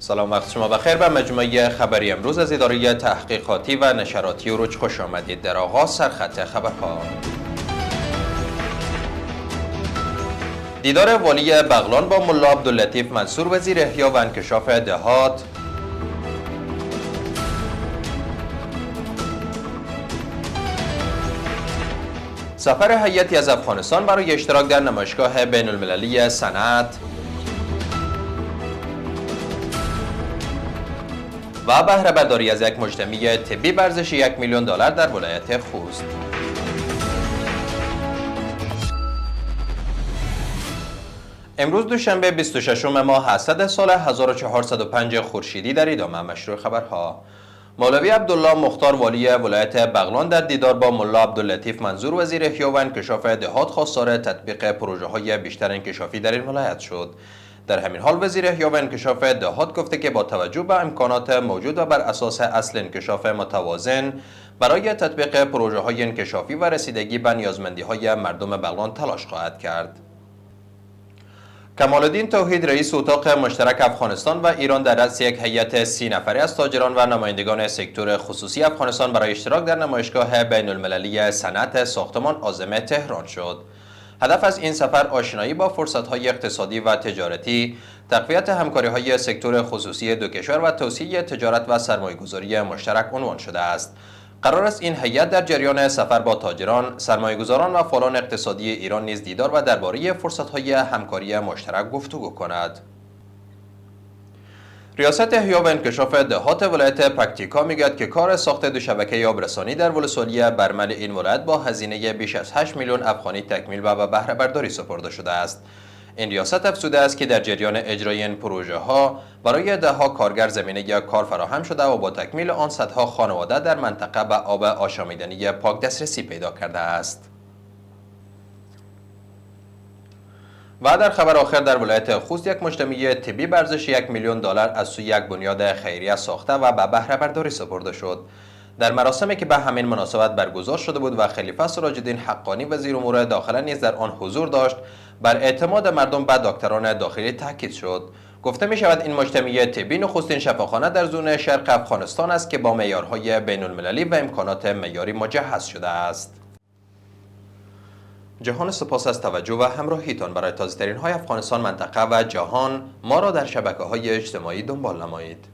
سلام، وقت شما بخیر. به مجموعه خبری امروز از اداره تحقیقاتی و نشراتی اوروج خوش آمدید. در آغاز سرخط خبرها: دیدار والی بغلان با ملا عبداللطیف منصور وزیر احیا و انکشاف دهات، سفر هیئتی از افغانستان برای اشتراک در نمایشگاه بین المللی صنعت و بهره برداری از یک مجتمع طبی به ارزش $1 میلیون در ولایت خوست. امروز دوشنبه 26 ماه اسد سال 1405 خورشیدی. در ادامه مشروع خبرها: مولوی عبدالله مختار والی ولایت بغلان در دیدار با ملا عبداللطیف منصور وزیر احیا و انکشاف دهات خواستار تطبیق پروژه های بیشتر انکشافی در این ولایت شد. در همین حال وزیر احیا و انکشاف دهات گفته که با توجه به امکانات موجود و بر اساس اصل انکشاف متوازن برای تطبیق پروژه های انکشافی و رسیدگی به نیازمندی های مردم بغلان تلاش خواهد کرد. کمال الدین توحید رئیس اتاق مشترک افغانستان و ایران در رأس یک هیئت 30 نفره از تاجران و نمایندگان سکتور خصوصی افغانستان برای اشتراک در نمایشگاه بین المللی صنعت ساختمان عازم تهران شد. هدف از این سفر آشنایی با فرصت‌های اقتصادی و تجارتی، تقویت همکاری‌های سکتور خصوصی دو کشور و توسعه تجارت و سرمایه‌گذاری مشترک عنوان شده است. قرار است این هیئت در جریان سفر با تاجران، سرمایه‌گذاران و فعالان اقتصادی ایران نیز دیدار و درباره فرصت‌های همکاری مشترک گفتگو کند. ریاست احیا و انکشاف دهات ولایت پکتیکا میگوید که کار ساخت دو شبکه آبرسانی در ولسوالی برمل این ولایت با هزینه بیش از 8 میلیون افغانی تکمیل و به بهره برداری سپرده شده است. این ریاست افزوده است که در جریان اجرای این پروژه ها برای دهها کارگر زمینه کار فراهم شده و با تکمیل آن صدها خانواده در منطقه به آب آشامیدنی پاک دسترسی پیدا کرده است. و در خبر آخر، در ولایت خوست یک مجتمع طبی به ارزش $1 میلیون از سوی یک بنیاد خیریه ساخته و به بهره برداری سپرده شد. در مراسمی که به همین مناسبت برگزار شده بود و خلیفه سراج الدین حقانی وزیر امور داخله نیز در آن حضور داشت، بر اعتماد مردم به دکتران داخلی تاکید شد. گفته می شود این مجتمع طبی نخستین شفاخانه در زون شرق افغانستان است که با معیارهای بین المللی و امکانات معیاری مجهز شده است. جهان سپاس از توجه و همراهیتان. برای تازه‌ترین های افغانستان، منطقه و جهان ما را در شبکه‌های اجتماعی دنبال نمایید.